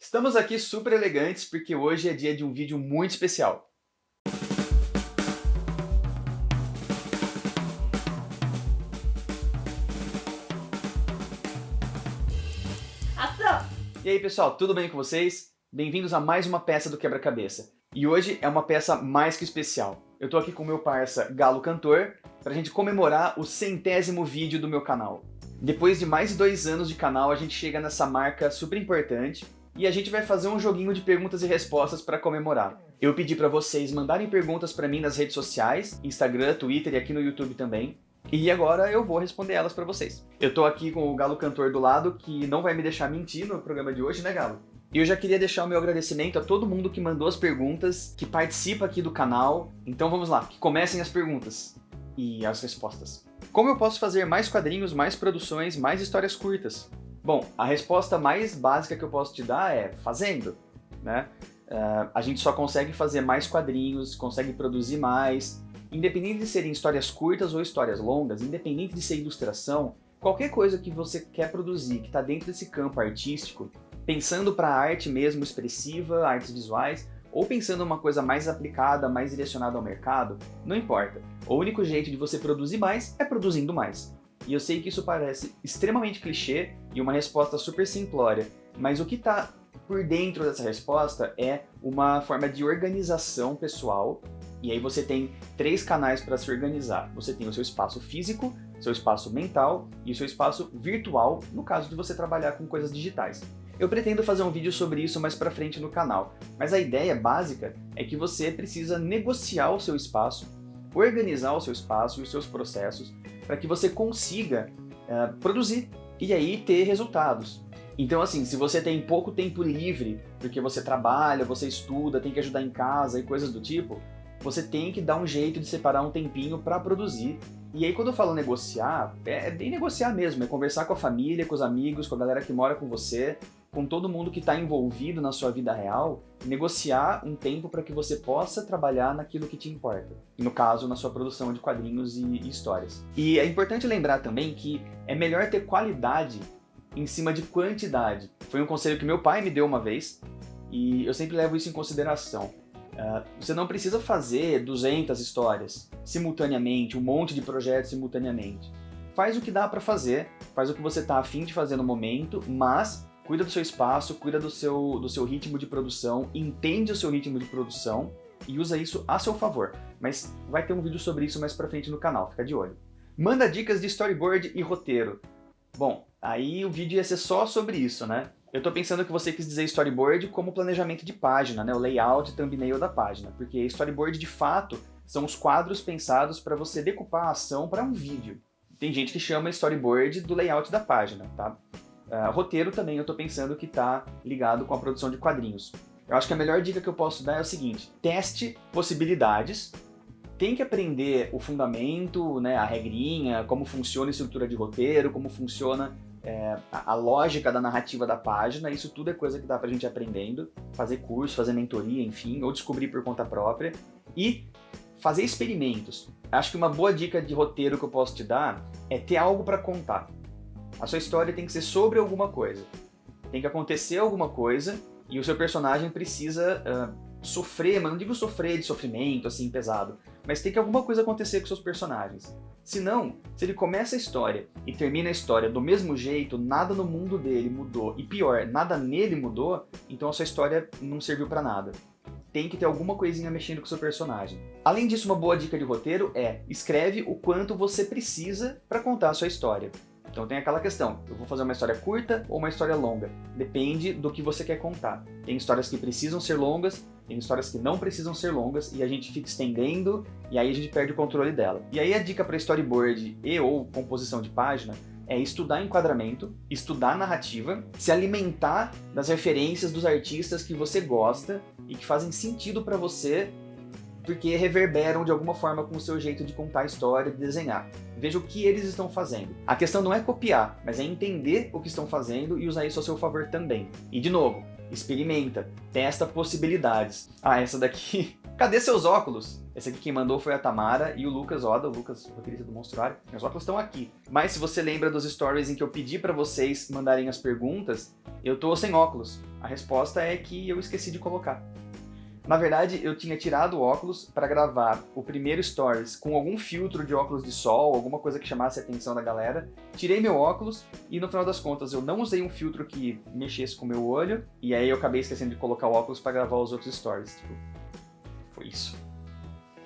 Estamos aqui super elegantes porque hoje é dia de um vídeo muito especial. Ação! E aí pessoal, tudo bem com vocês? Bem-vindos a mais uma peça do Quebra-Cabeça. E hoje é uma peça mais que especial. Eu tô aqui com o meu parça Galo Cantor pra gente comemorar o 100º vídeo do meu canal. Depois de mais de 2 anos de canal, a gente chega nessa marca super importante e a gente vai fazer um joguinho de perguntas e respostas para comemorar. Eu pedi para vocês mandarem perguntas para mim nas redes sociais, Instagram, Twitter e aqui no YouTube também. E agora eu vou responder elas para vocês. Eu tô aqui com o Galo Cantor do lado, que não vai me deixar mentir no programa de hoje, né, Galo? E eu já queria deixar o meu agradecimento a todo mundo que mandou as perguntas, que participa aqui do canal. Então vamos lá, que comecem as perguntas e as respostas. Como eu posso fazer mais quadrinhos, mais produções, mais histórias curtas? Bom, a resposta mais básica que eu posso te dar é fazendo, né? A gente só consegue fazer mais quadrinhos, consegue produzir mais, independente de serem histórias curtas ou histórias longas, independente de ser ilustração, qualquer coisa que você quer produzir, que está dentro desse campo artístico, pensando para a arte mesmo expressiva, artes visuais, ou pensando em uma coisa mais aplicada, mais direcionada ao mercado, não importa. O único jeito de você produzir mais é produzindo mais. E eu sei que isso parece extremamente clichê e uma resposta super simplória, mas o que está por dentro dessa resposta é uma forma de organização pessoal, e aí você tem 3 canais para se organizar. Você tem o seu espaço físico, seu espaço mental e o seu espaço virtual, no caso de você trabalhar com coisas digitais. Eu pretendo fazer um vídeo sobre isso mais pra frente no canal, mas a ideia básica é que você precisa negociar o seu espaço, organizar o seu espaço e os seus processos para que você consiga produzir e aí ter resultados. Então assim, se você tem pouco tempo livre, porque você trabalha, você estuda, tem que ajudar em casa e coisas do tipo, você tem que dar um jeito de separar um tempinho para produzir. E aí quando eu falo negociar, é bem negociar mesmo, é conversar com a família, com os amigos, com a galera que mora com você, com todo mundo que está envolvido na sua vida real, negociar um tempo para que você possa trabalhar naquilo que te importa. No caso, na sua produção de quadrinhos e histórias. E é importante lembrar também que é melhor ter qualidade em cima de quantidade. Foi um conselho que meu pai me deu uma vez, e eu sempre levo isso em consideração. Você não precisa fazer 200 histórias simultaneamente, um monte de projetos simultaneamente. Faz o que dá para fazer, faz o que você está a fim de fazer no momento, mas cuida do seu espaço, cuida do seu ritmo de produção, entende o seu ritmo de produção e usa isso a seu favor. Mas vai ter um vídeo sobre isso mais pra frente no canal, fica de olho. Manda dicas de storyboard e roteiro. Bom, aí o vídeo ia ser só sobre isso, né? Eu tô pensando que você quis dizer storyboard como planejamento de página, né? O layout e thumbnail da página, porque storyboard de fato são os quadros pensados para você decupar a ação para um vídeo. Tem gente que chama storyboard do layout da página, tá? Roteiro também eu tô pensando que tá ligado com a produção de quadrinhos. Eu acho que a melhor dica que eu posso dar é o seguinte: teste possibilidades, tem que aprender o fundamento, né, a regrinha, como funciona a estrutura de roteiro, como funciona a lógica da narrativa da página. Isso tudo é coisa que dá pra gente ir aprendendo, fazer curso, fazer mentoria, enfim, ou descobrir por conta própria, e fazer experimentos. Acho que uma boa dica de roteiro que eu posso te dar é ter algo para contar. A sua história tem que ser sobre alguma coisa. Tem que acontecer alguma coisa e o seu personagem precisa sofrer, mas não digo sofrer de sofrimento, assim, pesado, mas tem que alguma coisa acontecer com seus personagens. Senão, se ele começa a história e termina a história do mesmo jeito, nada no mundo dele mudou, e pior, nada nele mudou, então a sua história não serviu pra nada. Tem que ter alguma coisinha mexendo com o seu personagem. Além disso, uma boa dica de roteiro é: escreve o quanto você precisa para contar a sua história. Então tem aquela questão, eu vou fazer uma história curta ou uma história longa? Depende do que você quer contar. Tem histórias que precisam ser longas, tem histórias que não precisam ser longas, e a gente fica estendendo, e aí a gente perde o controle dela. E aí a dica para storyboard e ou composição de página é estudar enquadramento, estudar narrativa, se alimentar das referências dos artistas que você gosta e que fazem sentido para você, porque reverberam de alguma forma com o seu jeito de contar a história, de desenhar. Veja o que eles estão fazendo. A questão não é copiar, mas é entender o que estão fazendo e usar isso a seu favor também. E de novo, experimenta, testa possibilidades. Essa daqui Cadê seus óculos? Esse aqui quem mandou foi a Tamara e o Lucas Oda, o Lucas, roteirista do Monstruário. Meus óculos estão aqui. Mas se você lembra dos stories em que eu pedi pra vocês mandarem as perguntas, eu tô sem óculos. A resposta é que eu esqueci de colocar. Na verdade, eu tinha tirado o óculos para gravar o primeiro stories com algum filtro de óculos de sol, alguma coisa que chamasse a atenção da galera. Tirei meu óculos e no final das contas eu não usei um filtro que mexesse com o meu olho. E aí eu acabei esquecendo de colocar o óculos para gravar os outros stories. Tipo, foi isso.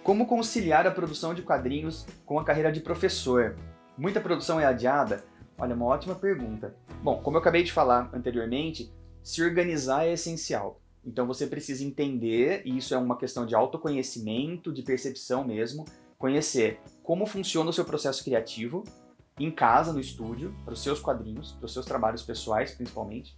Como conciliar a produção de quadrinhos com a carreira de professor? Muita produção é adiada? Olha, uma ótima pergunta. Bom, como eu acabei de falar anteriormente, se organizar é essencial. Então você precisa entender, e isso é uma questão de autoconhecimento, de percepção mesmo, conhecer como funciona o seu processo criativo, em casa, no estúdio, para os seus quadrinhos, para os seus trabalhos pessoais principalmente,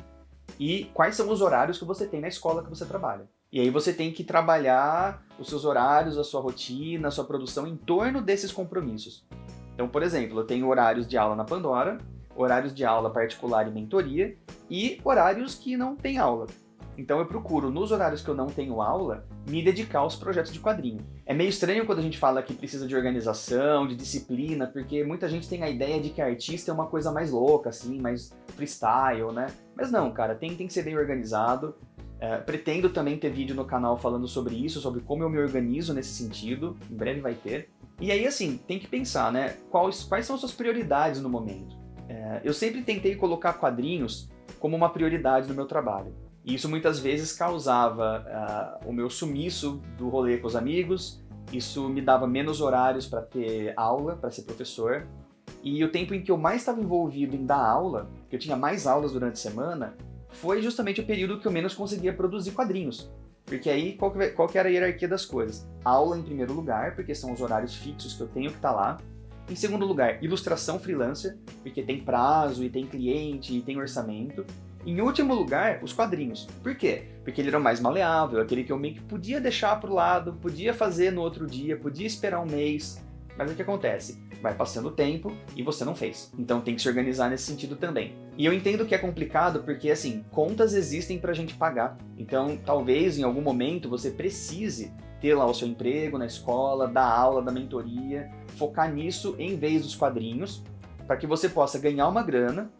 e quais são os horários que você tem na escola que você trabalha. E aí você tem que trabalhar os seus horários, a sua rotina, a sua produção em torno desses compromissos. Então, por exemplo, eu tenho horários de aula na Pandora, horários de aula particular e mentoria, e horários que não tem aula. Então eu procuro, nos horários que eu não tenho aula, me dedicar aos projetos de quadrinho. É meio estranho quando a gente fala que precisa de organização, de disciplina, porque muita gente tem a ideia de que artista é uma coisa mais louca, assim, mais freestyle, né? Mas não, cara, tem que ser bem organizado. Pretendo também ter vídeo no canal falando sobre isso, sobre como eu me organizo nesse sentido. Em breve vai ter. E aí, assim, tem que pensar, né? Quais são as suas prioridades no momento? Eu sempre tentei colocar quadrinhos como uma prioridade no meu trabalho. E isso muitas vezes causava o meu sumiço do rolê com os amigos, isso me dava menos horários para ter aula, para ser professor, e o tempo em que eu mais estava envolvido em dar aula, que eu tinha mais aulas durante a semana, foi justamente o período que eu menos conseguia produzir quadrinhos. Porque aí, qual que era a hierarquia das coisas? Aula em primeiro lugar, porque são os horários fixos que eu tenho que estar lá. Em segundo lugar, ilustração freelancer, porque tem prazo, e tem cliente, e tem orçamento. Em último lugar, os quadrinhos. Por quê? Porque ele era o mais maleável, aquele que eu meio que podia deixar pro lado, podia fazer no outro dia, podia esperar um mês. Mas o que acontece? Vai passando o tempo e você não fez. Então tem que se organizar nesse sentido também. E eu entendo que é complicado porque, assim, contas existem pra gente pagar. Então, talvez em algum momento você precise ter lá o seu emprego na escola, dar aula, da mentoria, focar nisso em vez dos quadrinhos, para que você possa ganhar uma grana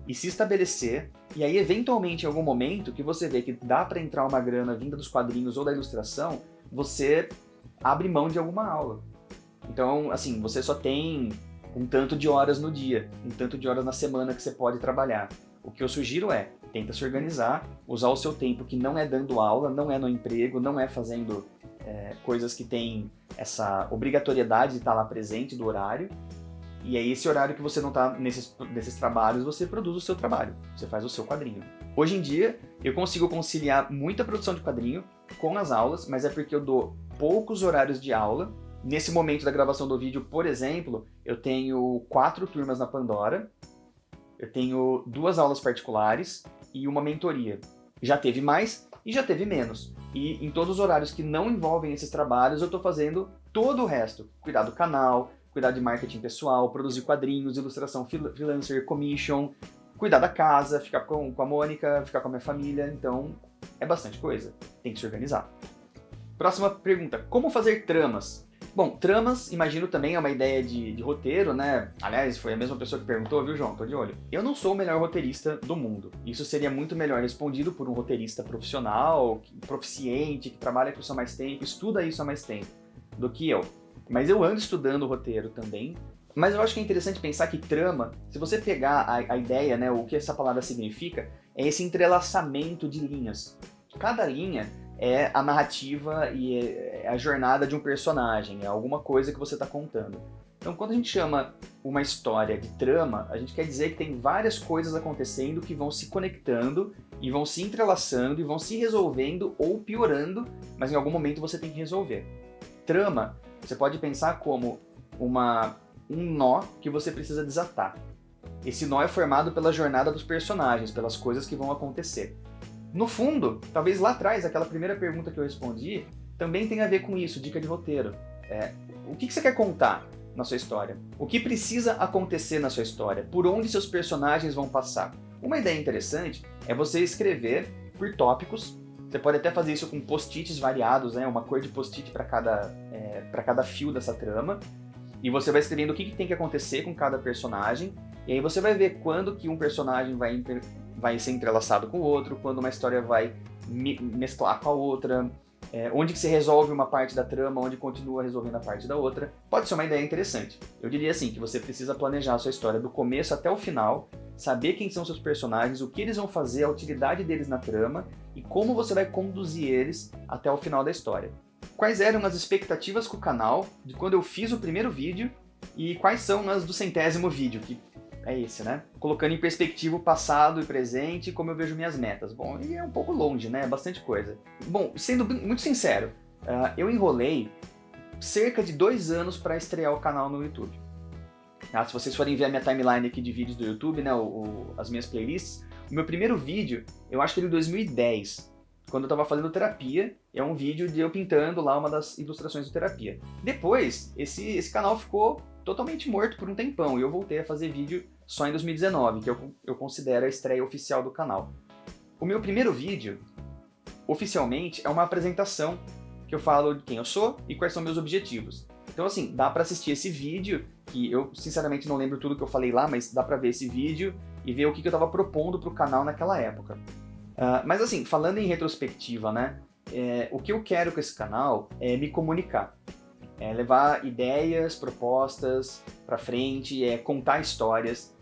e se estabelecer, e aí eventualmente em algum momento que você vê que dá para entrar uma grana vinda dos quadrinhos ou da ilustração, você abre mão de alguma aula. Então, assim, você só tem um tanto de horas no dia, um tanto de horas na semana que você pode trabalhar. O que eu sugiro é, tenta se organizar, usar o seu tempo que não é dando aula, não é no emprego, não é fazendo coisas que tem essa obrigatoriedade de estar lá presente do horário. E aí esse horário que você não está nesses trabalhos, você produz o seu trabalho, você faz o seu quadrinho. Hoje em dia, eu consigo conciliar muita produção de quadrinho com as aulas, mas é porque eu dou poucos horários de aula. Nesse momento da gravação do vídeo, por exemplo, eu tenho 4 turmas na Pandora, eu tenho 2 aulas particulares e uma mentoria. Já teve mais e já teve menos. E em todos os horários que não envolvem esses trabalhos, eu estou fazendo todo o resto. Cuidar do canal, cuidar de marketing pessoal, produzir quadrinhos, ilustração freelancer, commission, cuidar da casa, ficar com a Mônica, ficar com a minha família. Então, é bastante coisa. Tem que se organizar. Próxima pergunta. Como fazer tramas? Bom, tramas, imagino também é uma ideia de roteiro, né? Aliás, foi a mesma pessoa que perguntou, viu, João? Tô de olho. Eu não sou o melhor roteirista do mundo. Isso seria muito melhor respondido por um roteirista profissional, proficiente, que trabalha com isso há mais tempo, estuda isso há mais tempo, do que eu. Mas eu ando estudando o roteiro também. Mas eu acho que é interessante pensar que trama, se você pegar a ideia, né, o que essa palavra significa, é esse entrelaçamento de linhas. Cada linha é a narrativa e é a jornada de um personagem, é alguma coisa que você está contando. Então, quando a gente chama uma história de trama, a gente quer dizer que tem várias coisas acontecendo que vão se conectando e vão se entrelaçando e vão se resolvendo ou piorando, mas em algum momento você tem que resolver. Trama, você pode pensar como um nó que você precisa desatar. Esse nó é formado pela jornada dos personagens, pelas coisas que vão acontecer. No fundo, talvez lá atrás, aquela primeira pergunta que eu respondi, também tem a ver com isso, dica de roteiro. O que você quer contar na sua história? O que precisa acontecer na sua história? Por onde seus personagens vão passar? Uma ideia interessante é você escrever por tópicos, Você pode até fazer isso com post-its variados, né? Uma cor de post-it para cada fio dessa trama. E você vai escrevendo o que tem que acontecer com cada personagem. E aí você vai ver quando que um personagem vai ser entrelaçado com o outro, quando uma história vai mesclar com a outra, onde que se resolve uma parte da trama, onde continua resolvendo a parte da outra. Pode ser uma ideia interessante. Eu diria assim, que você precisa planejar a sua história do começo até o final, saber quem são seus personagens, o que eles vão fazer, a utilidade deles na trama e como você vai conduzir eles até o final da história. Quais eram as expectativas com o canal de quando eu fiz o primeiro vídeo e quais são as do 100º vídeo, que é esse, né? Colocando em perspectiva o passado e presente e como eu vejo minhas metas. Bom, e é um pouco longe, né? Bastante coisa. Bom, sendo muito sincero, eu enrolei cerca de 2 anos para estrear o canal no YouTube. Se vocês forem ver a minha timeline aqui de vídeos do YouTube, né, as minhas playlists, o meu primeiro vídeo, eu acho que ele em 2010, quando eu estava fazendo terapia, é um vídeo de eu pintando lá uma das ilustrações do terapia. Depois, esse canal ficou totalmente morto por um tempão, e eu voltei a fazer vídeo só em 2019, que eu considero a estreia oficial do canal. O meu primeiro vídeo, oficialmente, é uma apresentação que eu falo de quem eu sou e quais são meus objetivos. Então assim, dá pra assistir esse vídeo, que eu sinceramente não lembro tudo que eu falei lá, mas dá pra ver esse vídeo e ver o que eu tava propondo pro canal naquela época. Mas assim, falando em retrospectiva, né, o que eu quero com esse canal é me comunicar. É levar ideias, propostas pra frente, contar histórias,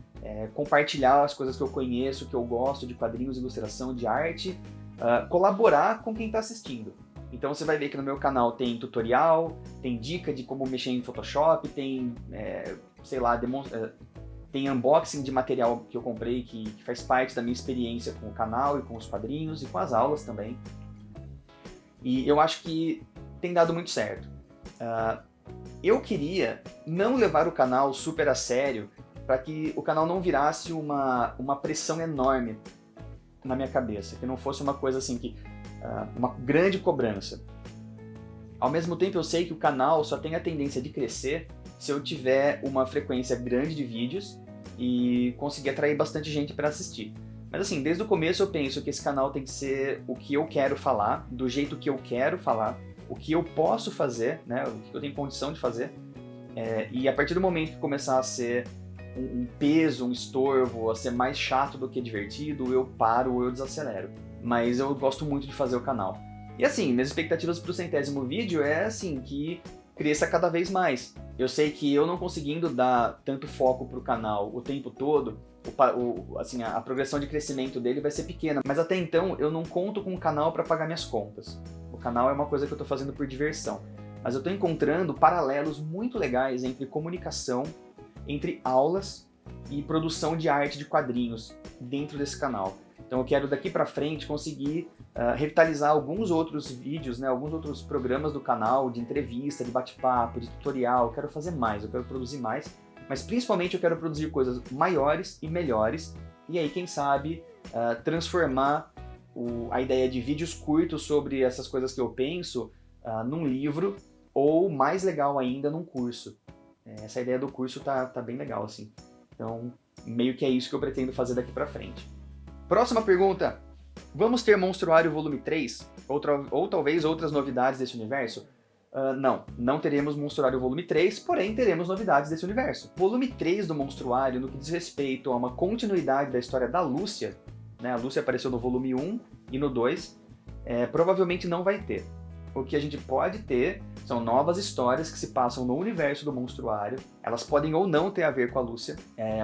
compartilhar as coisas que eu conheço, que eu gosto de quadrinhos, ilustração, de arte, colaborar com quem está assistindo. Então você vai ver que no meu canal tem tutorial, tem dica de como mexer em Photoshop, tem, tem unboxing de material que eu comprei que faz parte da minha experiência com o canal e com os quadrinhos e com as aulas também. E eu acho que tem dado muito certo. Eu queria não levar o canal super a sério para que o canal não virasse uma pressão enorme na minha cabeça, que não fosse uma coisa assim que uma grande cobrança. Ao mesmo tempo eu sei que o canal só tem a tendência de crescer se eu tiver uma frequência grande de vídeos e conseguir atrair bastante gente para assistir. Mas assim, desde o começo eu penso que esse canal tem que ser o que eu quero falar, do jeito que eu quero falar, o que eu posso fazer, né, o que eu tenho condição de fazer, e a partir do momento que começar a ser um peso, um estorvo, a ser mais chato do que divertido, eu paro ou eu desacelero. Mas eu gosto muito de fazer o canal. E assim, minhas expectativas pro 100º vídeo é assim, que cresça cada vez mais. Eu sei que eu não conseguindo dar tanto foco pro canal o tempo todo, assim, a progressão de crescimento dele vai ser pequena, mas até então eu não conto com o canal para pagar minhas contas. O canal é uma coisa que eu tô fazendo por diversão. Mas eu tô encontrando paralelos muito legais entre comunicação, entre aulas e produção de arte de quadrinhos dentro desse canal. Então eu quero daqui pra frente conseguir revitalizar alguns outros vídeos, né, alguns outros programas do canal, de entrevista, de bate-papo, de tutorial. Eu quero fazer mais, eu quero produzir mais, mas principalmente eu quero produzir coisas maiores e melhores, e aí quem sabe transformar a ideia de vídeos curtos sobre essas coisas que eu penso num livro, ou mais legal ainda, num curso. Essa ideia do curso tá bem legal, assim. Então, meio que é isso que eu pretendo fazer daqui pra frente. Próxima pergunta. Vamos ter Monstruário Volume 3? Ou talvez outras novidades desse universo? Não teremos Monstruário Volume 3, porém teremos novidades desse universo. Volume 3 do Monstruário, no que diz respeito a uma continuidade da história da Lúcia, né? A Lúcia apareceu no volume 1 e no 2, provavelmente não vai ter. O que a gente pode ter são novas histórias que se passam no universo do Monstruário. Elas podem ou não ter a ver com a Lúcia,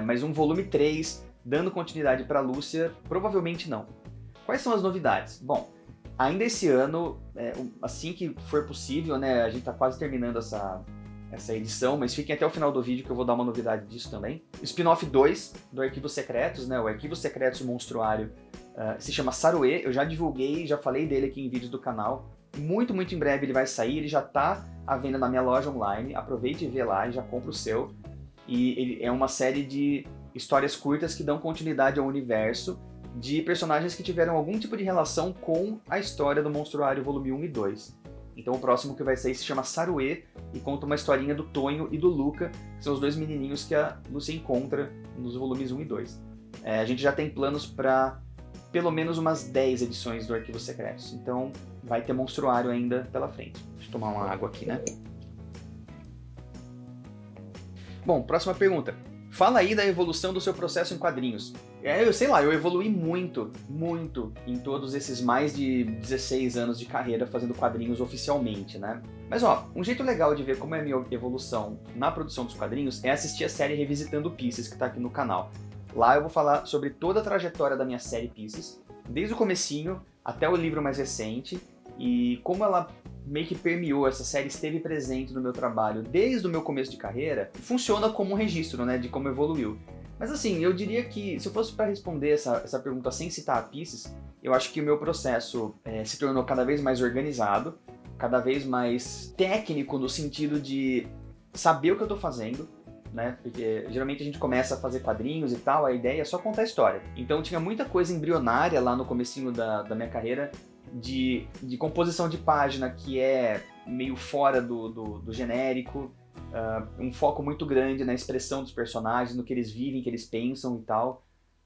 mas um volume 3 dando continuidade para a Lúcia, provavelmente não. Quais são as novidades? Bom, ainda esse ano, assim que for possível, né, a gente está quase terminando essa edição, mas fiquem até o final do vídeo que eu vou dar uma novidade disso também. Spin-off 2 do Arquivos Secretos, né, o Arquivos Secretos Monstruário, se chama Saruê. Eu já divulguei, já falei dele aqui em vídeos do canal. Muito, muito em breve ele vai sair, ele já está à venda na minha loja online. Aproveite e vê lá e já compra o seu. E ele é uma série de histórias curtas que dão continuidade ao universo de personagens que tiveram algum tipo de relação com a história do Monstruário Volume 1 e 2. Então o próximo que vai sair se chama Saruê e conta uma historinha do Tonho e do Luca, que são os dois menininhos que a Lúcia encontra nos volumes 1 e 2. A gente já tem planos para pelo menos umas 10 edições do Arquivos Secretos. Então vai ter monstruário ainda pela frente. Deixa eu tomar uma água aqui, né? Bom, próxima pergunta. Fala aí da evolução do seu processo em quadrinhos. Eu sei lá, eu evolui muito em todos esses mais de 16 anos de carreira fazendo quadrinhos oficialmente, né? Mas ó, um jeito legal de ver como é a minha evolução na produção dos quadrinhos é assistir a série Revisitando Pieces, que tá aqui no canal. Lá eu vou falar sobre toda a trajetória da minha série Pieces, desde o comecinho até o livro mais recente, e como ela meio que permeou, essa série esteve presente no meu trabalho desde o meu começo de carreira, funciona como um registro, né, de como evoluiu. Mas assim, eu diria que, se eu fosse para responder essa pergunta sem citar a Pieces, eu acho que o meu processo se tornou cada vez mais organizado, cada vez mais técnico no sentido de saber o que eu estou fazendo, né? Porque geralmente a gente começa a fazer quadrinhos e tal, a ideia é só contar a história. Então tinha muita coisa embrionária lá no comecinho da minha carreira, de composição de página que é meio fora do genérico, um foco muito grande na expressão dos personagens, no que eles vivem, que eles pensam e tal.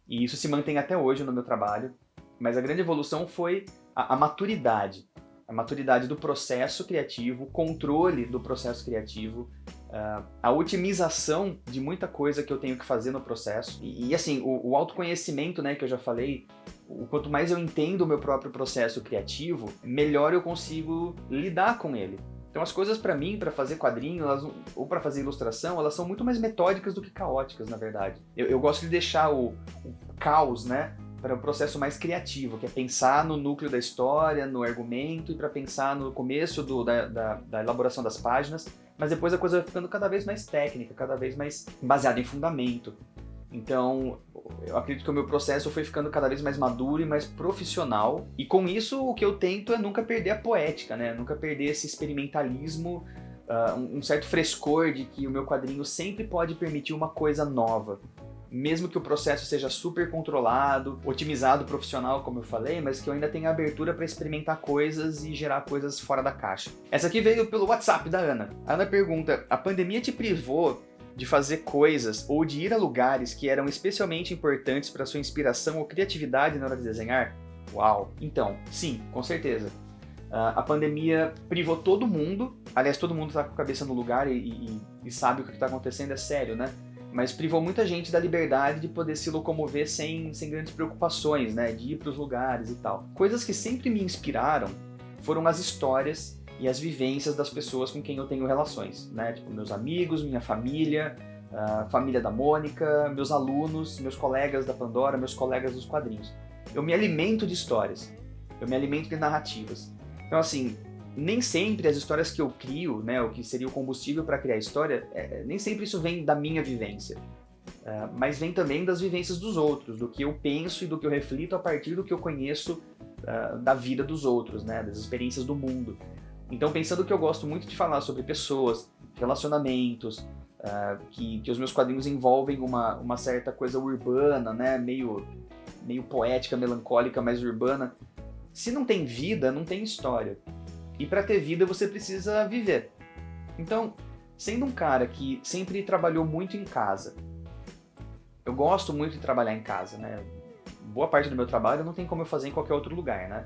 E isso se mantém até hoje no meu trabalho. Mas a grande evolução foi a maturidade. A maturidade do processo criativo, o controle do processo criativo, a otimização de muita coisa que eu tenho que fazer no processo. E assim, o autoconhecimento, né, que eu já falei, o quanto mais eu entendo o meu próprio processo criativo, melhor eu consigo lidar com ele. Então as coisas para mim, para fazer quadrinho, ou para fazer ilustração, elas são muito mais metódicas do que caóticas, na verdade. Eu gosto de deixar o caos, né, para um processo mais criativo, que é pensar no núcleo da história, no argumento, e para pensar no começo da elaboração das páginas, mas depois a coisa vai ficando cada vez mais técnica, cada vez mais baseada em fundamento. Então, eu acredito que o meu processo foi ficando cada vez mais maduro e mais profissional. E com isso, o que eu tento é nunca perder a poética, né? Nunca perder esse experimentalismo, um certo frescor de que o meu quadrinho sempre pode permitir uma coisa nova. Mesmo que o processo seja super controlado, otimizado, profissional, como eu falei, mas que eu ainda tenha abertura para experimentar coisas e gerar coisas fora da caixa. Essa aqui veio pelo WhatsApp da Ana. A Ana pergunta: a pandemia te privou de fazer coisas ou de ir a lugares que eram especialmente importantes para sua inspiração ou criatividade na hora de desenhar? Uau! Então, sim, com certeza. A pandemia privou todo mundo, aliás, todo mundo está com a cabeça no lugar e sabe o que está acontecendo, é sério, né? Mas privou muita gente da liberdade de poder se locomover sem grandes preocupações, né? De ir para os lugares e tal. Coisas que sempre me inspiraram foram as histórias e as vivências das pessoas com quem eu tenho relações, né? Tipo, meus amigos, minha família, a família da Mônica, meus alunos, meus colegas da Pandora, meus colegas dos quadrinhos. Eu me alimento de histórias, eu me alimento de narrativas. Então, assim, nem sempre as histórias que eu crio, né, o que seria o combustível para criar história, nem sempre isso vem da minha vivência, mas vem também das vivências dos outros, do que eu penso e do que eu reflito a partir do que eu conheço da vida dos outros, né, das experiências do mundo. Então, pensando que eu gosto muito de falar sobre pessoas, relacionamentos, que os meus quadrinhos envolvem uma certa coisa urbana, né, meio poética, melancólica, mas urbana. Se não tem vida, não tem história. E para ter vida, você precisa viver. Então, sendo um cara que sempre trabalhou muito em casa, eu gosto muito de trabalhar em casa, né? Boa parte do meu trabalho não tem como eu fazer em qualquer outro lugar, né?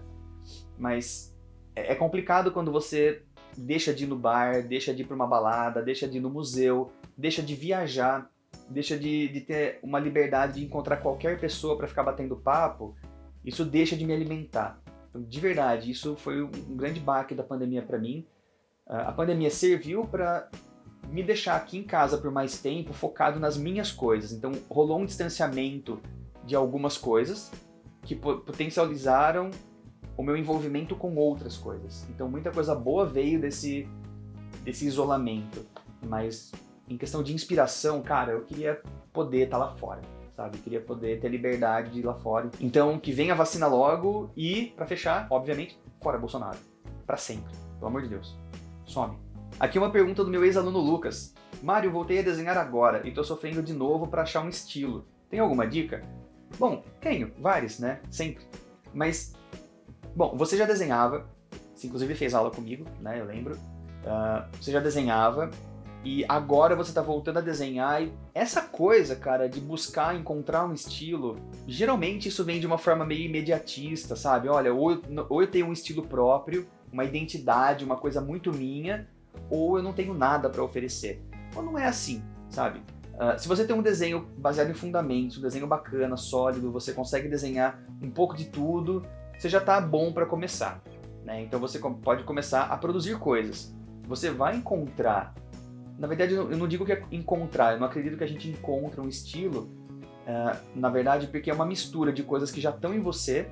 Mas é complicado quando você deixa de ir no bar, deixa de ir para uma balada, deixa de ir no museu, deixa de viajar, deixa de ter uma liberdade de encontrar qualquer pessoa para ficar batendo papo. Isso deixa de me alimentar. Então, de verdade, isso foi um grande baque da pandemia para mim. A pandemia serviu para me deixar aqui em casa por mais tempo, focado nas minhas coisas. Então, rolou um distanciamento de algumas coisas que potencializaram o meu envolvimento com outras coisas. Então, muita coisa boa veio desse isolamento. Mas, em questão de inspiração, cara, eu queria poder estar lá fora, sabe? Eu queria poder ter liberdade de ir lá fora. Então, que venha a vacina logo e, pra fechar, obviamente, fora Bolsonaro. Pra sempre. Pelo amor de Deus. Some. Aqui uma pergunta do meu ex-aluno Lucas. Mário, voltei a desenhar agora e tô sofrendo de novo pra achar um estilo. Tem alguma dica? Bom, tenho. Vários, né? Sempre. Mas, bom, você já desenhava. Você inclusive fez aula comigo, né? Eu lembro. Você já desenhava. e agora você tá voltando a desenhar. E essa coisa, cara, de buscar encontrar um estilo, geralmente isso vem de uma forma meio imediatista, sabe? Olha, ou eu tenho um estilo próprio, uma identidade, uma coisa muito minha, ou eu não tenho nada para oferecer. Ou não é assim, sabe? Se você tem um desenho baseado em fundamentos, um desenho bacana, sólido, você consegue desenhar um pouco de tudo, você já tá bom para começar, né? Então você pode começar a produzir coisas. Você vai encontrar, na verdade eu não digo que é encontrar, eu não acredito que a gente encontra um estilo, na verdade porque é uma mistura de coisas que já estão em você,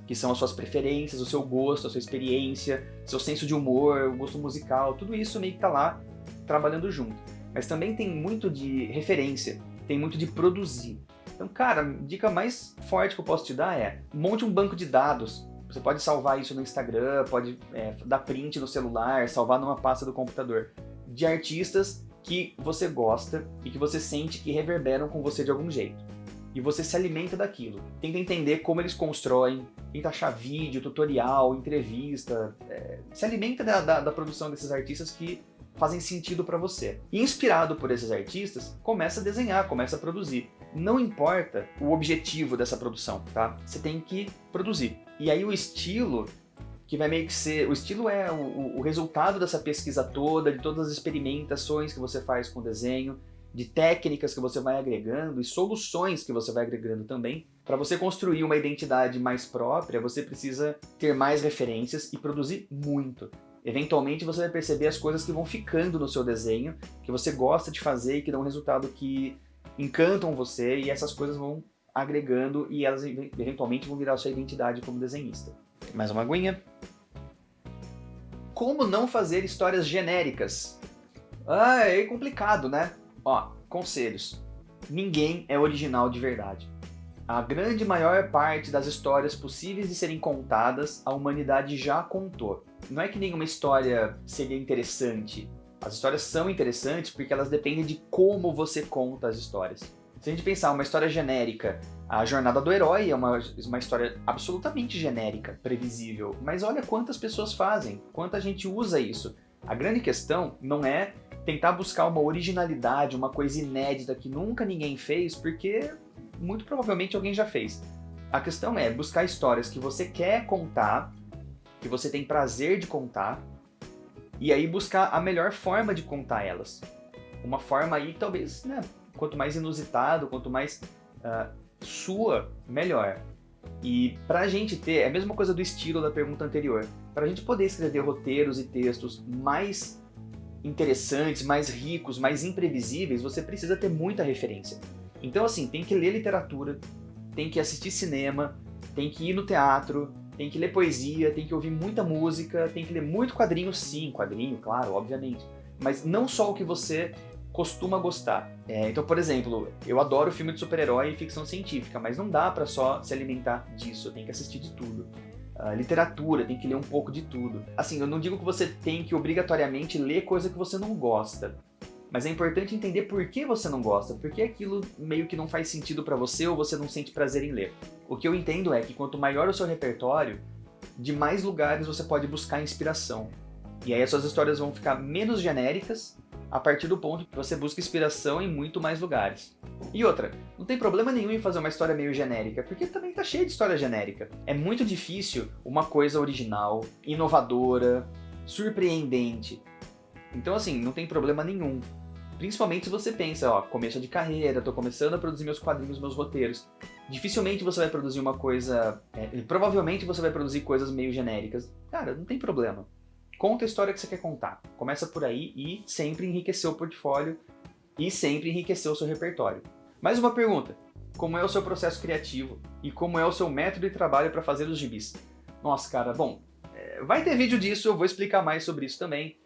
que são as suas preferências, o seu gosto, a sua experiência, seu senso de humor, o gosto musical, tudo isso meio que tá lá trabalhando junto. Mas também tem muito de referência, tem muito de produzir. Então, cara, a dica mais forte que eu posso te dar é monte um banco de dados. Você pode salvar isso no Instagram, pode dar print no celular, salvar numa pasta do computador, de artistas que você gosta e que você sente que reverberam com você de algum jeito. E você se alimenta daquilo. Tenta entender como eles constroem, tenta achar vídeo, tutorial, entrevista. Se alimenta da produção desses artistas que fazem sentido para você. E inspirado por esses artistas, começa a desenhar, começa a produzir. Não importa o objetivo dessa produção, tá? Você tem que produzir. E aí o estilo, que vai meio que ser... O estilo é o resultado dessa pesquisa toda, de todas as experimentações que você faz com o desenho, de técnicas que você vai agregando e soluções que você vai agregando também. Para você construir uma identidade mais própria, você precisa ter mais referências e produzir muito. Eventualmente você vai perceber as coisas que vão ficando no seu desenho, que você gosta de fazer e que dão um resultado que encantam você, e essas coisas vão agregando e elas eventualmente vão virar a sua identidade como desenhista. Mais uma aguinha. Como não fazer histórias genéricas? É complicado, né? Ó, conselhos. Ninguém é original de verdade. A grande maior parte das histórias possíveis de serem contadas, a humanidade já contou. Não é que nenhuma história seria interessante. As histórias são interessantes porque elas dependem de como você conta as histórias. Se a gente pensar uma história genérica, a jornada do herói é uma história absolutamente genérica, previsível. Mas olha quantas pessoas fazem, quanta gente usa isso. A grande questão não é tentar buscar uma originalidade, uma coisa inédita que nunca ninguém fez, porque muito provavelmente alguém já fez. A questão é buscar histórias que você quer contar, que você tem prazer de contar, e aí buscar a melhor forma de contar elas. Uma forma aí, talvez, né, quanto mais inusitado, quanto mais sua, melhor. E pra gente ter, é a mesma coisa do estilo da pergunta anterior, pra gente poder escrever roteiros e textos mais interessantes, mais ricos, mais imprevisíveis, você precisa ter muita referência. Então, assim, tem que ler literatura, tem que assistir cinema, tem que ir no teatro, tem que ler poesia, tem que ouvir muita música, tem que ler muito quadrinho, sim, quadrinho, claro, obviamente. Mas não só o que você costuma gostar. Então, por exemplo, eu adoro filme de super-herói e ficção científica, mas não dá pra só se alimentar disso, tem que assistir de tudo. Literatura, tem que ler um pouco de tudo. Assim, eu não digo que você tem que obrigatoriamente ler coisa que você não gosta, mas é importante entender por que você não gosta, porque aquilo meio que não faz sentido pra você ou você não sente prazer em ler. O que eu entendo é que quanto maior o seu repertório, de mais lugares você pode buscar inspiração. E aí as suas histórias vão ficar menos genéricas a partir do ponto que você busca inspiração em muito mais lugares. E outra, não tem problema nenhum em fazer uma história meio genérica, porque também tá cheio de história genérica. É muito difícil uma coisa original, inovadora, surpreendente. Então assim, não tem problema nenhum. Principalmente se você pensa, ó, começo de carreira, tô começando a produzir meus quadrinhos, meus roteiros. Dificilmente você vai produzir uma coisa... provavelmente você vai produzir coisas meio genéricas. Cara, não tem problema. Conta a história que você quer contar. Começa por aí e sempre enriquecer o portfólio e sempre enriquecer o seu repertório. Mais uma pergunta. Como é o seu processo criativo? E como é o seu método de trabalho para fazer os gibis? Nossa, cara, bom, vai ter vídeo disso, eu vou explicar mais sobre isso também.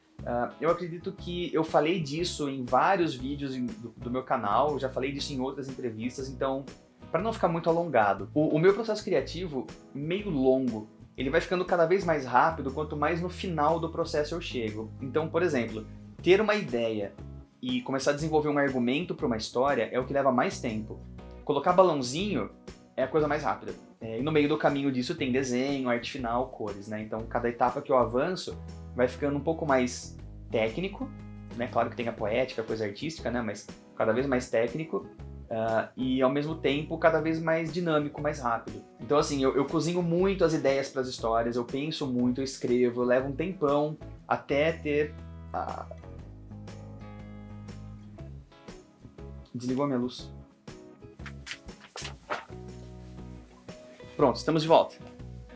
Eu acredito que eu falei disso em vários vídeos do meu canal, já falei disso em outras entrevistas, então, para não ficar muito alongado, o meu processo criativo, meio longo, ele vai ficando cada vez mais rápido quanto mais no final do processo eu chego. Então, por exemplo, ter uma ideia e começar a desenvolver um argumento para uma história é o que leva mais tempo. Colocar balãozinho é a coisa mais rápida. E no meio do caminho disso tem desenho, arte final, cores, né? Então, cada etapa que eu avanço vai ficando um pouco mais técnico né? Claro que tem a poética, a coisa artística, né? Mas cada vez mais técnico. E ao mesmo tempo cada vez mais dinâmico, mais rápido. Então assim, eu cozinho muito as ideias para as histórias, eu penso muito, eu escrevo, eu levo um tempão até ter... Desligou a minha luz. Pronto, estamos de volta.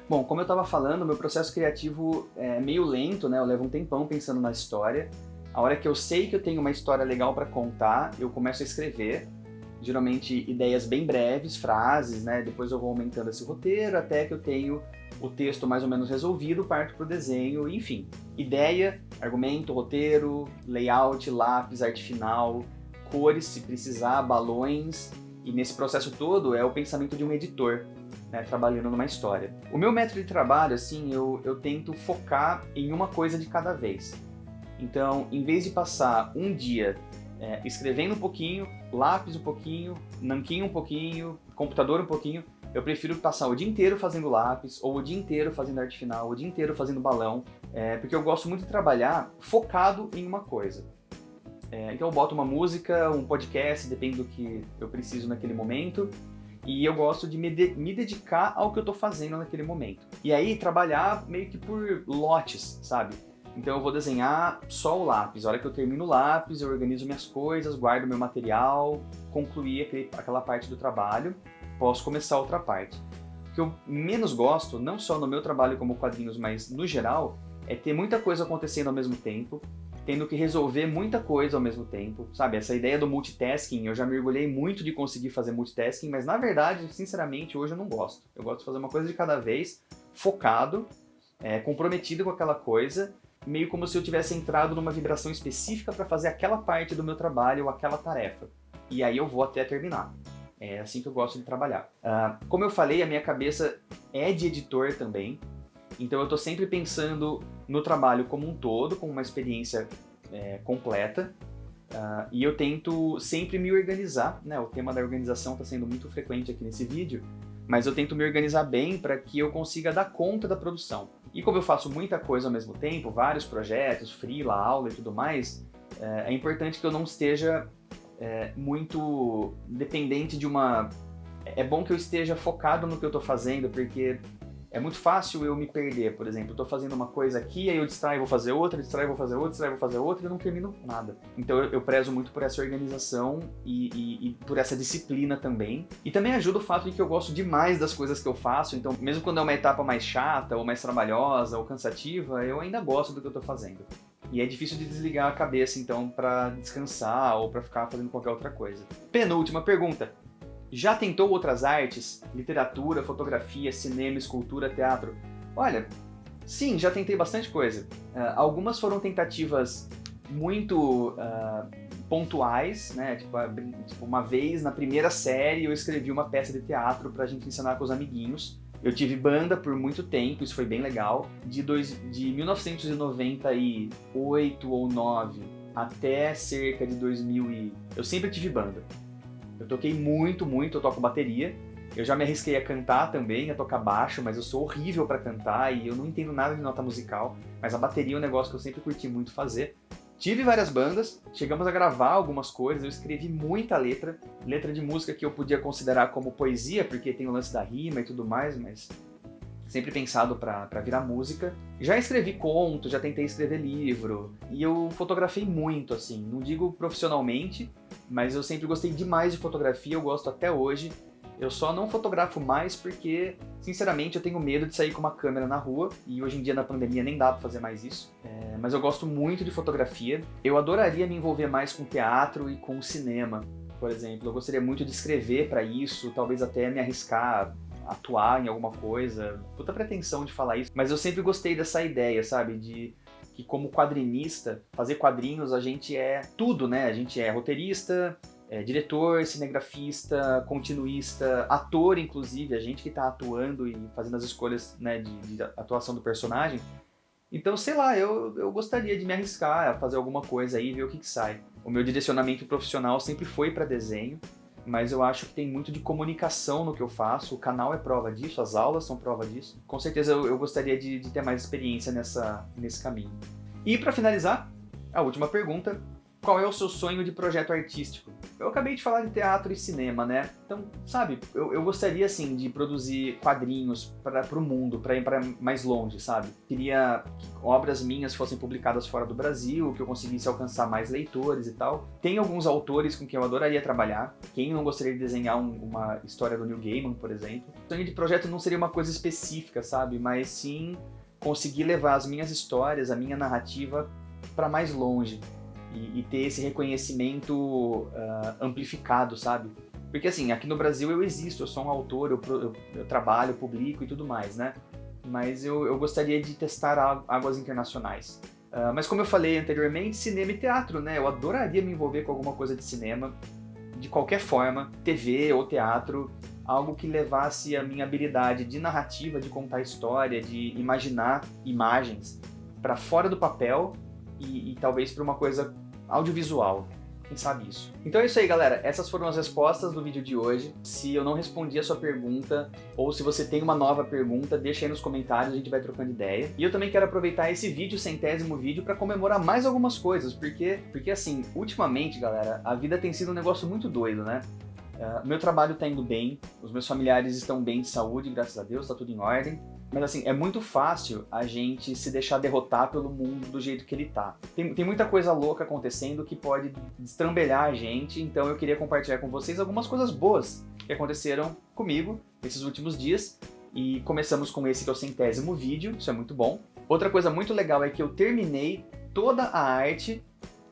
Bom, como eu estava falando, meu processo criativo é meio lento, né? Eu levo um tempão pensando na história. A hora que eu sei que eu tenho uma história legal para contar, eu começo a escrever. Geralmente ideias bem breves, frases, né? Depois eu vou aumentando esse roteiro até que eu tenho o texto mais ou menos resolvido, parto para o desenho, enfim. Ideia, argumento, roteiro, layout, lápis, arte final, cores se precisar, balões. E nesse processo todo é o pensamento de um editor, né? Trabalhando numa história. O meu método de trabalho, assim, eu tento focar em uma coisa de cada vez. Então, em vez de passar um dia escrevendo um pouquinho, lápis um pouquinho, nanquim um pouquinho, computador um pouquinho, eu prefiro passar o dia inteiro fazendo lápis, ou o dia inteiro fazendo arte final, o dia inteiro fazendo balão, porque eu gosto muito de trabalhar focado em uma coisa. Então eu boto uma música, um podcast, depende do que eu preciso naquele momento, e eu gosto de me dedicar ao que eu estou fazendo naquele momento. E aí trabalhar meio que por lotes, sabe? Então eu vou desenhar só o lápis. A hora que eu termino o lápis, eu organizo minhas coisas, guardo meu material, concluí aquela parte do trabalho, posso começar outra parte. O que eu menos gosto, não só no meu trabalho como quadrinhos, mas no geral, é ter muita coisa acontecendo ao mesmo tempo, tendo que resolver muita coisa ao mesmo tempo, sabe? Essa ideia do multitasking, eu já mergulhei muito de conseguir fazer multitasking, mas na verdade, sinceramente, hoje eu não gosto. Eu gosto de fazer uma coisa de cada vez, focado, comprometido com aquela coisa, meio como se eu tivesse entrado numa vibração específica para fazer aquela parte do meu trabalho ou aquela tarefa. E aí eu vou até terminar. É assim que eu gosto de trabalhar. Como eu falei, a minha cabeça é de editor também. Então eu estou sempre pensando no trabalho como um todo, com uma experiência completa. E eu tento sempre me organizar, né? O tema da organização está sendo muito frequente aqui nesse vídeo. Mas eu tento me organizar bem para que eu consiga dar conta da produção. E como eu faço muita coisa ao mesmo tempo, vários projetos, freela, aula e tudo mais, é importante que eu não esteja muito dependente de uma... É bom que eu esteja focado no que eu estou fazendo, porque é muito fácil eu me perder. Por exemplo, eu estou fazendo uma coisa aqui, aí eu distraio, vou fazer outra, distraio, vou fazer outra, distraio, vou fazer outra, e eu não termino nada. Então eu prezo muito por essa organização e por essa disciplina também. E também ajuda o fato de que eu gosto demais das coisas que eu faço, então mesmo quando é uma etapa mais chata, ou mais trabalhosa, ou cansativa, eu ainda gosto do que eu estou fazendo. E é difícil de desligar a cabeça, então, para descansar ou para ficar fazendo qualquer outra coisa. Penúltima pergunta. Já tentou outras artes? Literatura, fotografia, cinema, escultura, teatro? Olha, sim, já tentei bastante coisa. Algumas foram tentativas muito pontuais, né? Tipo, uma vez, na primeira série, eu escrevi uma peça de teatro pra gente ensinar com os amiguinhos. Eu tive banda por muito tempo, isso foi bem legal. De 1998 ou 9 até cerca de 2000 eu sempre tive banda. Eu toquei muito, eu toco bateria. Eu já me arrisquei a cantar também, a tocar baixo, mas eu sou horrível pra cantar e eu não entendo nada de nota musical. Mas a bateria é um negócio que eu sempre curti muito fazer. Tive várias bandas, chegamos a gravar algumas coisas, eu escrevi muita letra de música que eu podia considerar como poesia, porque tem o lance da rima e tudo mais, mas sempre pensado pra virar música. Já escrevi conto, já tentei escrever livro, e eu fotografei muito, assim, não digo profissionalmente, mas eu sempre gostei demais de fotografia, eu gosto até hoje. Eu só não fotografo mais porque, sinceramente, eu tenho medo de sair com uma câmera na rua, e hoje em dia na pandemia nem dá pra fazer mais isso. Mas eu gosto muito de fotografia. Eu adoraria me envolver mais com teatro e com cinema, por exemplo. Eu gostaria muito de escrever pra isso, talvez até me arriscar, atuar em alguma coisa. Puta pretensão de falar isso, mas eu sempre gostei dessa ideia, sabe? De que como quadrinista, fazer quadrinhos, a gente é tudo, né? A gente é roteirista, diretor, cinegrafista, continuista, ator, inclusive, a gente que está atuando e fazendo as escolhas, né, de atuação do personagem. Então, sei lá, eu gostaria de me arriscar a fazer alguma coisa aí e ver o que sai. O meu direcionamento profissional sempre foi para desenho, mas eu acho que tem muito de comunicação no que eu faço, o canal é prova disso, as aulas são prova disso. Com certeza eu gostaria de ter mais experiência nesse caminho. E para finalizar, A última pergunta: qual é o seu sonho de projeto artístico? Eu acabei de falar de teatro e cinema, né? Então, sabe, eu gostaria, assim, de produzir quadrinhos para o mundo, para ir para mais longe, sabe? Queria que obras minhas fossem publicadas fora do Brasil, que eu conseguisse alcançar mais leitores e tal. Tem alguns autores com quem eu adoraria trabalhar. Quem não gostaria de desenhar uma história do Neil Gaiman, por exemplo? O sonho de projeto não seria uma coisa específica, sabe? Mas sim conseguir levar as minhas histórias, a minha narrativa para mais longe. E ter esse reconhecimento amplificado, sabe? Porque assim, aqui no Brasil eu existo, eu sou um autor, eu trabalho, publico e tudo mais, né? Mas eu gostaria de testar águas internacionais. Mas como eu falei anteriormente, cinema e teatro, né? Eu adoraria me envolver com alguma coisa de cinema, de qualquer forma, TV ou teatro, algo que levasse a minha habilidade de narrativa, de contar história, de imaginar imagens para fora do papel e talvez para uma coisa audiovisual. Quem sabe isso? Então é isso aí, galera. Essas foram as respostas do vídeo de hoje. Se eu não respondi a sua pergunta, ou se você tem uma nova pergunta, deixa aí nos comentários, a gente vai trocando ideia. E eu também quero aproveitar esse vídeo, 100º vídeo, para comemorar mais algumas coisas, porque assim, ultimamente, galera, a vida tem sido um negócio muito doido, né? Meu trabalho tá indo bem, os meus familiares estão bem de saúde, graças a Deus, tá tudo em ordem. Mas assim, é muito fácil a gente se deixar derrotar pelo mundo do jeito que ele tá. Tem muita coisa louca acontecendo que pode destrambelhar a gente, então eu queria compartilhar com vocês algumas coisas boas que aconteceram comigo nesses últimos dias. E começamos com esse que é o 100º vídeo, isso é muito bom. Outra coisa muito legal é que eu terminei toda a arte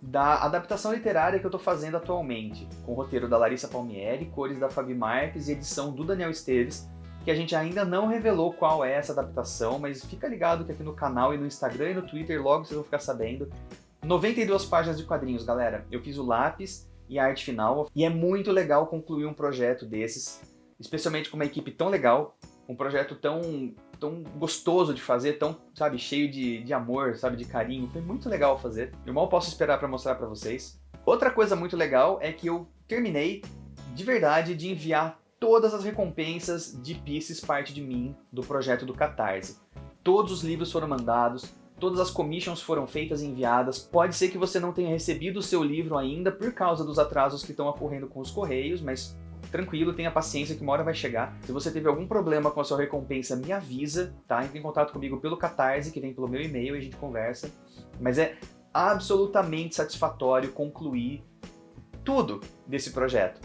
da adaptação literária que eu tô fazendo atualmente, com o roteiro da Larissa Palmieri, cores da Fabi Marques e edição do Daniel Esteves, que a gente ainda não revelou qual é essa adaptação, mas fica ligado que aqui no canal e no Instagram e no Twitter logo vocês vão ficar sabendo. 92 páginas de quadrinhos, galera. Eu fiz o lápis e a arte final, e é muito legal concluir um projeto desses, especialmente com uma equipe tão legal, um projeto tão gostoso de fazer, tão, sabe, cheio de amor, sabe, de carinho. Foi muito legal fazer. Eu mal posso esperar para mostrar para vocês. Outra coisa muito legal é que eu terminei, de verdade, de enviar todas as recompensas de Pieces Parte de Mim do projeto do Catarse. Todos os livros foram mandados, todas as commissions foram feitas e enviadas. Pode ser que você não tenha recebido o seu livro ainda por causa dos atrasos que estão ocorrendo com os correios, mas tranquilo, tenha paciência que uma hora vai chegar. Se você teve algum problema com a sua recompensa, me avisa, tá? Entre em contato comigo pelo Catarse, que vem pelo meu e-mail e a gente conversa. Mas é absolutamente satisfatório concluir tudo desse projeto.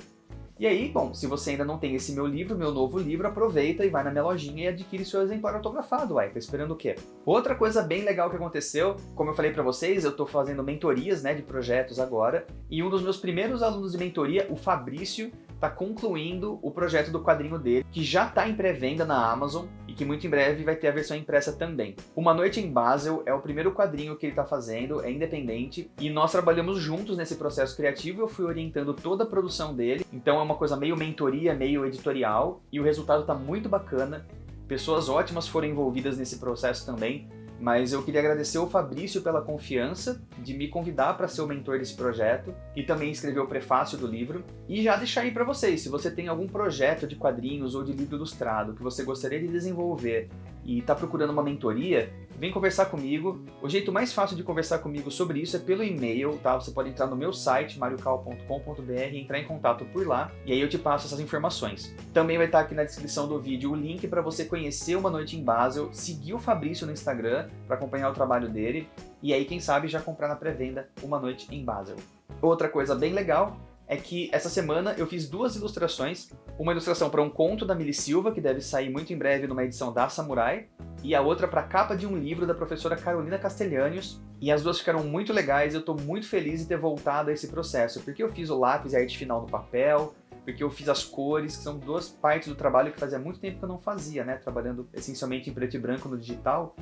E aí, bom, se você ainda não tem esse meu novo livro, aproveita e vai na minha lojinha e adquire seu exemplar autografado, uai, tá esperando o quê? Outra coisa bem legal que aconteceu, como eu falei pra vocês, eu tô fazendo mentorias, né, de projetos agora, e um dos meus primeiros alunos de mentoria, o Fabrício, tá concluindo o projeto do quadrinho dele, que já tá em pré-venda na Amazon e que muito em breve vai ter a versão impressa também. Uma Noite em Basel é o primeiro quadrinho que ele tá fazendo, é independente, e nós trabalhamos juntos nesse processo criativo, eu fui orientando toda a produção dele, então é uma coisa meio mentoria, meio editorial, e o resultado tá muito bacana, pessoas ótimas foram envolvidas nesse processo também, mas eu queria agradecer ao Fabrício pela confiança de me convidar para ser o mentor desse projeto e também escrever o prefácio do livro. E já deixar aí para vocês, se você tem algum projeto de quadrinhos ou de livro ilustrado que você gostaria de desenvolver e está procurando uma mentoria, vem conversar comigo. O jeito mais fácil de conversar comigo sobre isso é pelo e-mail, tá? Você pode entrar no meu site, mariocal.com.br, e entrar em contato por lá, e aí eu te passo essas informações. Também vai estar aqui na descrição do vídeo o link para você conhecer Uma Noite em Basel, seguir o Fabrício no Instagram para acompanhar o trabalho dele, e aí quem sabe já comprar na pré-venda Uma Noite em Basel. Outra coisa bem legal é que essa semana eu fiz 2 ilustrações, uma ilustração para um conto da Mili Silva, que deve sair muito em breve numa edição da Samurai, e a outra para a capa de um livro da professora Carolina Castellanos, e as duas ficaram muito legais, eu estou muito feliz de ter voltado a esse processo, porque eu fiz o lápis e a arte final no papel, porque eu fiz as cores, que são 2 partes do trabalho que fazia muito tempo que eu não fazia, né, trabalhando essencialmente em preto e branco no digital,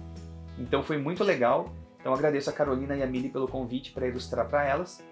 então foi muito legal, então agradeço a Carolina e a Mili pelo convite para ilustrar para elas.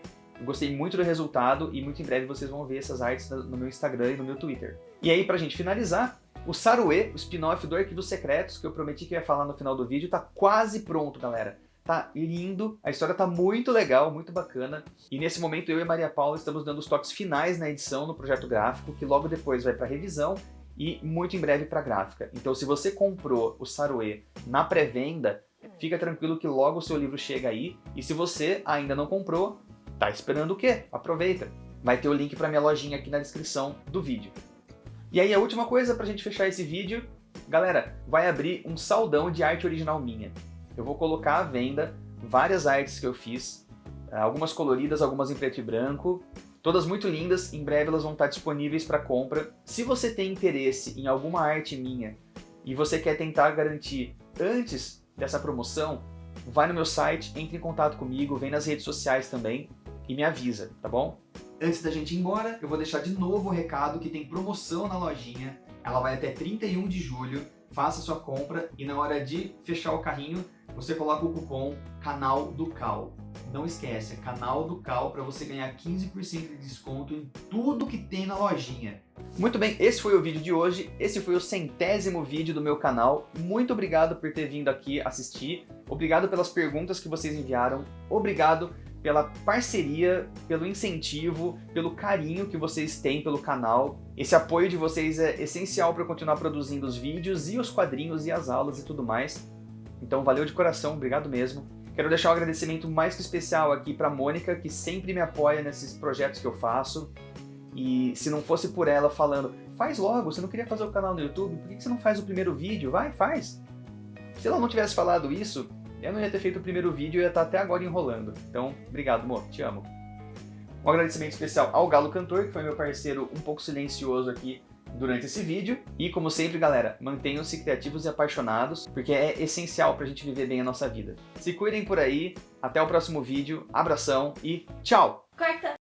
Gostei muito do resultado e muito em breve vocês vão ver essas artes no meu Instagram e no meu Twitter. E aí, pra gente finalizar, o Saruê, o spin-off do Arquivos Secretos, que eu prometi que ia falar no final do vídeo, tá quase pronto, galera. Tá lindo, a história tá muito legal, muito bacana. E nesse momento eu e a Maria Paula estamos dando os toques finais na edição, no projeto gráfico, que logo depois vai pra revisão e muito em breve pra gráfica. Então se você comprou o Saruê na pré-venda, fica tranquilo que logo o seu livro chega aí. E se você ainda não comprou, tá esperando o quê? Aproveita! Vai ter o link para minha lojinha aqui na descrição do vídeo. E aí a última coisa pra gente fechar esse vídeo, galera, vai abrir um saldão de arte original minha. Eu vou colocar à venda várias artes que eu fiz, algumas coloridas, algumas em preto e branco, todas muito lindas, em breve elas vão estar disponíveis para compra. Se você tem interesse em alguma arte minha e você quer tentar garantir antes dessa promoção, vai no meu site, entre em contato comigo, vem nas redes sociais também e me avisa, tá bom? Antes da gente ir embora, eu vou deixar de novo o recado que tem promoção na lojinha, ela vai até 31 de julho, faça sua compra e na hora de fechar o carrinho, você coloca o cupom Canal do Cal. Não esquece, é Canal do Cal para você ganhar 15% de desconto em tudo que tem na lojinha. Muito bem, esse foi o vídeo de hoje, esse foi o 100º vídeo do meu canal. Muito obrigado por ter vindo aqui assistir, obrigado pelas perguntas que vocês enviaram, obrigado pela parceria, pelo incentivo, pelo carinho que vocês têm pelo canal. Esse apoio de vocês é essencial para eu continuar produzindo os vídeos e os quadrinhos e as aulas e tudo mais. Então valeu de coração, obrigado mesmo. Quero deixar um agradecimento mais que especial aqui para a Mônica, que sempre me apoia nesses projetos que eu faço. E se não fosse por ela falando, faz logo, você não queria fazer o canal no YouTube, por que você não faz o primeiro vídeo? Vai, faz! Se ela não tivesse falado isso, eu não ia ter feito o primeiro vídeo e ia estar até agora enrolando. Então, obrigado, amor, te amo. Um agradecimento especial ao Galo Cantor, que foi meu parceiro um pouco silencioso aqui durante esse vídeo. E como sempre, galera, mantenham-se criativos e apaixonados, porque é essencial pra gente viver bem a nossa vida. Se cuidem por aí, até o próximo vídeo, abração e tchau! Corta!